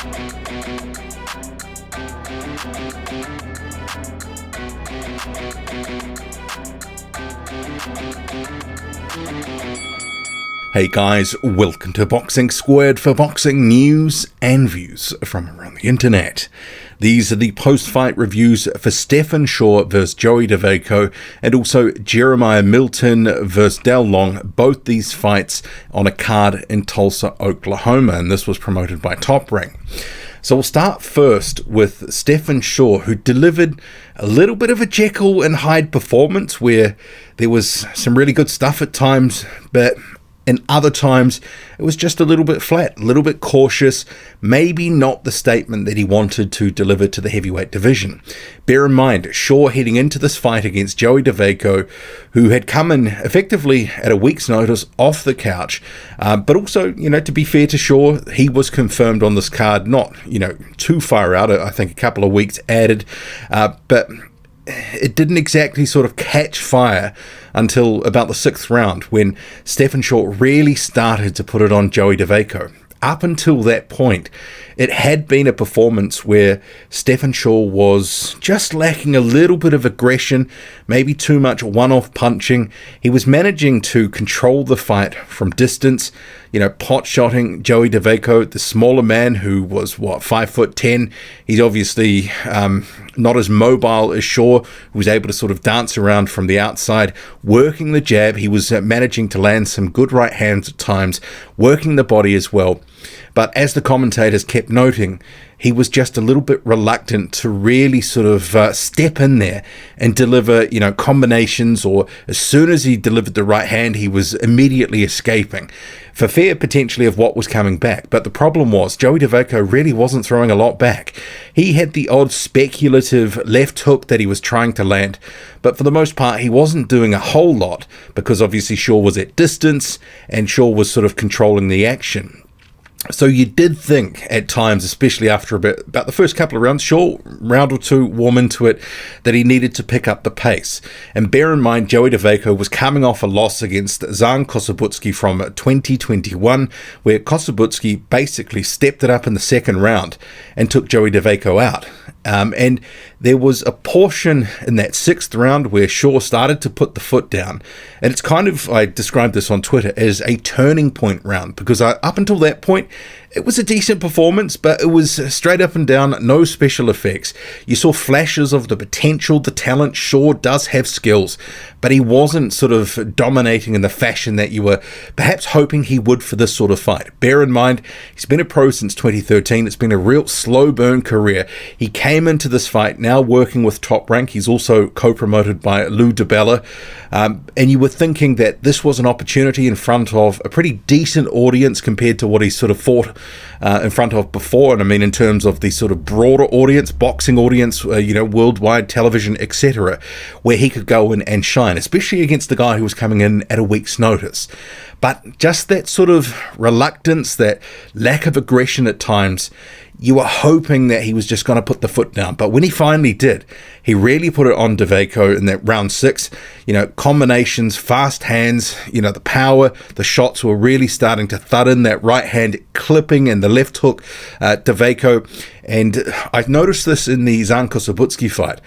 Hey guys, welcome to Boxing Squared for boxing news and views from around the internet. These are the post-fight reviews for Stephan Shaw vs Joey Dawejko and also Jeremiah Milton vs Dell Long, both these fights on a card in Tulsa, Oklahoma, and this was promoted by Top Rank. So we'll start first with Stephan Shaw, who delivered a little bit of a Jekyll and Hyde performance where there was some really good stuff at times, but in other times, it was just a little bit flat, a little bit cautious, maybe not the statement that he wanted to deliver to the heavyweight division. Bear in mind, Shaw heading into this fight against Joey Dawejko, who had come in effectively at a week's notice off the couch, but also, to be fair to Shaw, he was confirmed on this card, not, too far out, I think a couple of weeks added, but it didn't exactly sort of catch fire until about the 6th round when Stephan Shaw really started to put it on Joey Dawejko. Up until that point, it had been a performance where Stephan Shaw was just lacking a little bit of aggression, maybe too much one-off punching. He was managing to control the fight from distance, pot-shotting Joey Dawejko, the smaller man who was, 5'10". He's obviously not as mobile as Shaw, who was able to sort of dance around from the outside, working the jab. He was managing to land some good right hands at times, working the body as well. But as the commentators kept noting, he was just a little bit reluctant to really sort of step in there and deliver, combinations, or as soon as he delivered the right hand, he was immediately escaping for fear potentially of what was coming back. But the problem was Joey Dawejko really wasn't throwing a lot back. He had the odd speculative left hook that he was trying to land, but for the most part, he wasn't doing a whole lot because obviously Shaw was at distance and Shaw was sort of controlling the action. So you did think at times, especially after about the first couple of rounds, Shaw, round or two, warm into it, that he needed to pick up the pace. And bear in mind, Joey Dawejko was coming off a loss against Zan Kossobutski from 2021, where Kossobutski basically stepped it up in the second round and took Joey Dawejko out. And there was a portion in that 6th round where Shaw started to put the foot down. And it's I described this on Twitter as a turning point round, because up until that point, it was a decent performance, but it was straight up and down, no special effects. You saw flashes of the potential, the talent. Shaw does have skills, but he wasn't sort of dominating in the fashion that you were perhaps hoping he would for this sort of fight. Bear in mind, he's been a pro since 2013. It's been a real slow burn career. He came into this fight now working with Top Rank. He's also co-promoted by Lou DiBella. And you were thinking that this was an opportunity in front of a pretty decent audience compared to what he sort of fought in front of before. And I mean, in terms of the sort of broader audience, boxing audience, worldwide television, etc., where he could go in and shine, especially against the guy who was coming in at a week's notice. But just that sort of reluctance, that lack of aggression at times, you were hoping that he was just going to put the foot down. But when he finally did, he really put it on Dawejko in that round 6. Combinations, fast hands, the power, the shots were really starting to thud in, that right hand clipping and the left hook, Dawejko. And I've noticed this in the Zan Kossobutski fight.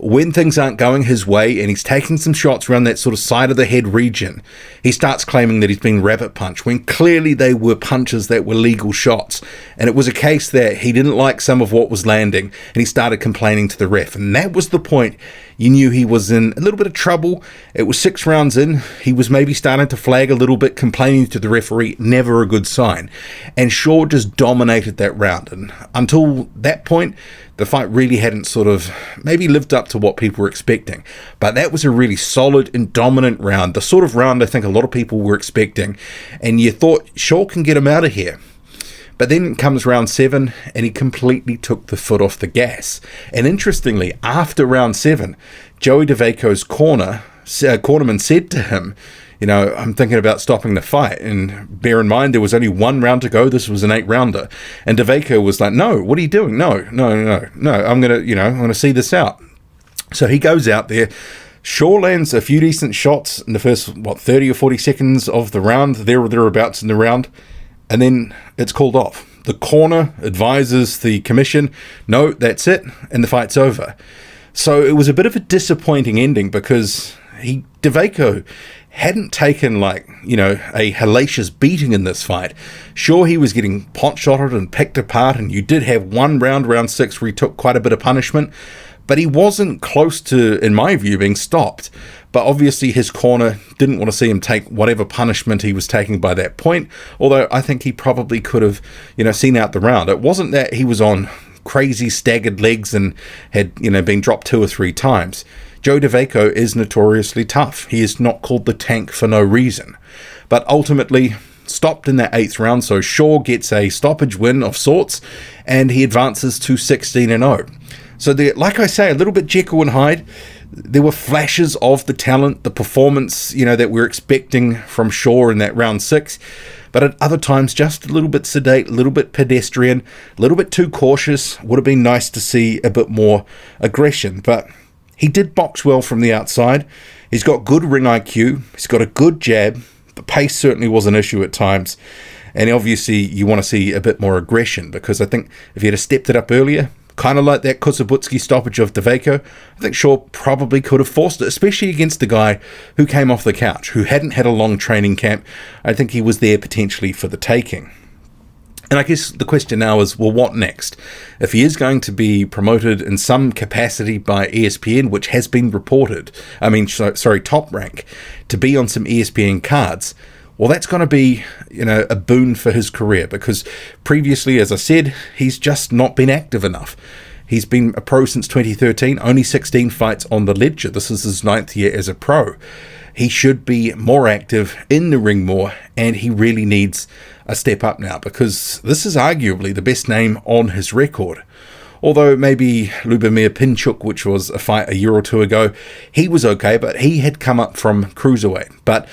When things aren't going his way and he's taking some shots around that sort of side of the head region, he starts claiming that he's been rabbit punched, when clearly they were punches that were legal shots. And it was a case that he didn't like some of what was landing, and he started complaining to the ref. And that was the point you knew he was in a little bit of trouble. It was 6 rounds in. He was maybe starting to flag a little bit, complaining to the referee. Never a good sign. And Shaw just dominated that round. And until that point, the fight really hadn't sort of maybe lived up to what people were expecting. But that was a really solid and dominant round, the sort of round I think a lot of people were expecting. And you thought, Shaw can get him out of here. But then comes round 7, and he completely took the foot off the gas. And interestingly, after round 7, Joey Dawejko's cornerman said to him, I'm thinking about stopping the fight. And bear in mind, there was only 1 round to go. This was an 8-rounder. And Dawejko was like, no, what are you doing? No. I'm going to see this out. So he goes out there. Shaw lands a few decent shots in the first, 30 or 40 seconds of the round, there or thereabouts in the round. And then it's called off. the corner advises the commission, no, that's it, and the fight's over. So it was a bit of a disappointing ending because Dawejko hadn't taken a hellacious beating in this fight. Sure, he was getting pot-shotted and picked apart, and you did have one round 6, where he took quite a bit of punishment, but he wasn't close to, in my view, being stopped. But obviously his corner didn't want to see him take whatever punishment he was taking by that point, although I think he probably could have, seen out the round. It wasn't that he was on crazy staggered legs and had, been dropped 2 or 3 times. Joey Dawejko is notoriously tough. He is not called the tank for no reason. But ultimately stopped in that 8th round, so Shaw gets a stoppage win of sorts, and he advances to 16-0. So, like I say, a little bit Jekyll and Hyde. There were flashes of the talent, the performance, that we're expecting from Shaw in that round 6. But at other times, just a little bit sedate, a little bit pedestrian, a little bit too cautious. Would have been nice to see a bit more aggression. But he did box well from the outside. He's got good ring IQ. He's got a good jab. The pace certainly was an issue at times. And obviously, you want to see a bit more aggression, because I think if he had stepped it up earlier, kind of like that Kusabutski stoppage of Dawejko, I think Shaw probably could have forced it, especially against a guy who came off the couch, who hadn't had a long training camp. I think he was there potentially for the taking. And I guess the question now is, well, what next? If he is going to be promoted in some capacity by ESPN, which has been reported, Top Rank, to be on some ESPN cards, well, that's going to be, a boon for his career, because previously, as I said, he's just not been active enough. He's been a pro since 2013, only 16 fights on the ledger. This is his 9th year as a pro. He should be more active, in the ring more, and he really needs a step up now, because this is arguably the best name on his record. Although maybe Lubomir Pinchuk, which was a fight a year or 2 ago, he was okay, but he had come up from cruiserweight. But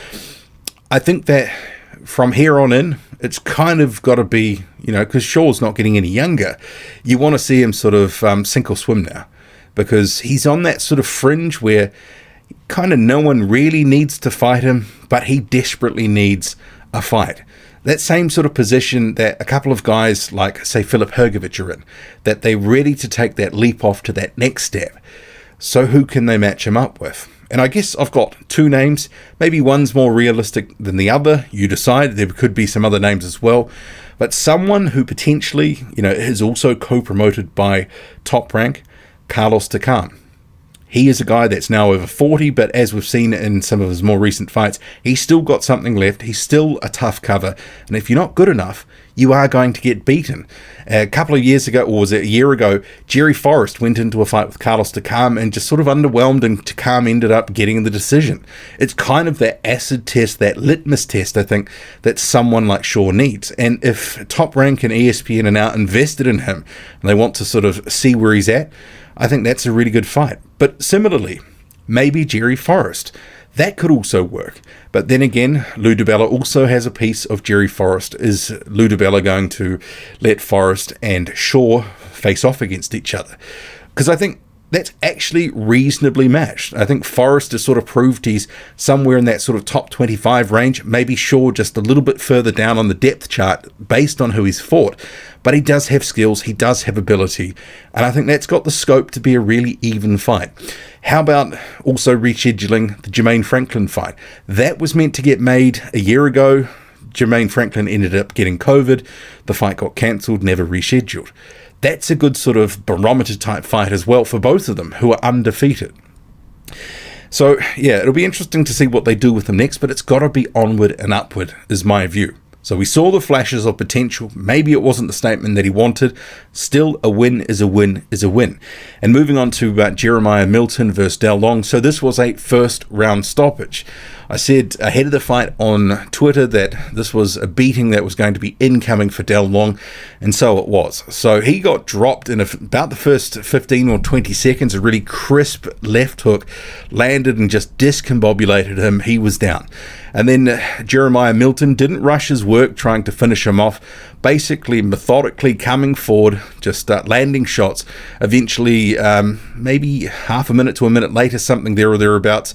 I think that from here on in, it's kind of got to be, because Shaw's not getting any younger, you want to see him sort of sink or swim now, because he's on that sort of fringe where kind of no one really needs to fight him, but he desperately needs a fight. That same sort of position that a couple of guys like, say, Filip Hrgovic are in, that they're ready to take that leap off to that next step. So who can they match him up with? And I guess I've got 2 names. Maybe one's more realistic than the other. You decide. There could be some other names as well. But someone who potentially, is also co-promoted by Top Rank, Carlos Takam. He is a guy that's now over 40, but as we've seen in some of his more recent fights, he's still got something left. He's still a tough cover. And if you're not good enough, you are going to get beaten. A couple of years ago, or was it a year ago, Jerry Forrest went into a fight with Carlos Takam and just sort of underwhelmed, and Takam ended up getting the decision. It's kind of that acid test, that litmus test, I think, that someone like Shaw needs. And if Top Rank and ESPN are now invested in him, and they want to sort of see where he's at, I think that's a really good fight. But similarly, maybe Jerry Forrest. That could also work. But then again, Lou DiBella also has a piece of Jerry Forrest. Is Lou DiBella going to let Forrest and Shaw face off against each other? Because I think that's actually reasonably matched. I think Forrest has sort of proved he's somewhere in that sort of top 25 range. Maybe Shaw just a little bit further down on the depth chart based on who he's fought. But he does have skills, he does have ability, and I think that's got the scope to be a really even fight. How about also rescheduling the Jermaine Franklin fight? That was meant to get made a year ago. Jermaine Franklin ended up getting COVID. The fight got cancelled, never rescheduled. That's a good sort of barometer type fight as well for both of them, who are undefeated. So, yeah, it'll be interesting to see what they do with them next, but it's got to be onward and upward, is my view. So we saw the flashes of potential. Maybe it wasn't the statement that he wanted. Still, a win is a win is a win. And moving on to Jeremiah Milton versus Dell Long. So this was a first round stoppage. I said ahead of the fight on Twitter that this was a beating that was going to be incoming for Dell Long, and so it was. So he got dropped in about the first 15 or 20 seconds. A really crisp left hook landed and just discombobulated him. He was down. And then Jeremiah Milton didn't rush his work trying to finish him off, basically methodically coming forward, just landing shots. Eventually, maybe half a minute to a minute later, something there or thereabouts,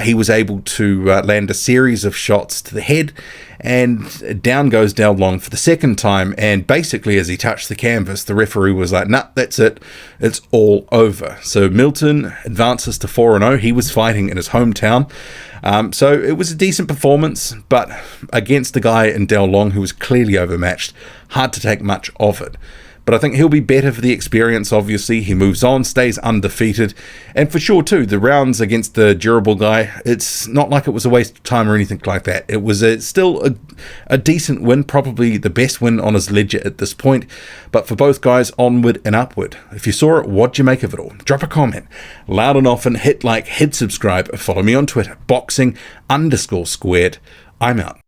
he was able to land a series of shots to the head, and down goes Dell Long for the second time, and basically as he touched the canvas, the referee was like, nah, that's it, it's all over. So Milton advances to 4-0. He was fighting in his hometown, so it was a decent performance, but against the guy in Dell Long who was clearly overmatched, hard to take much of it. But I think he'll be better for the experience, obviously. He moves on, stays undefeated. And for sure, too, the rounds against the durable guy, it's not like it was a waste of time or anything like that. It was still a decent win, probably the best win on his ledger at this point. But for both guys, onward and upward. If you saw it, what'd you make of it all? Drop a comment. Loud and often, hit like, hit subscribe. Follow me on Twitter, boxing_squared. I'm out.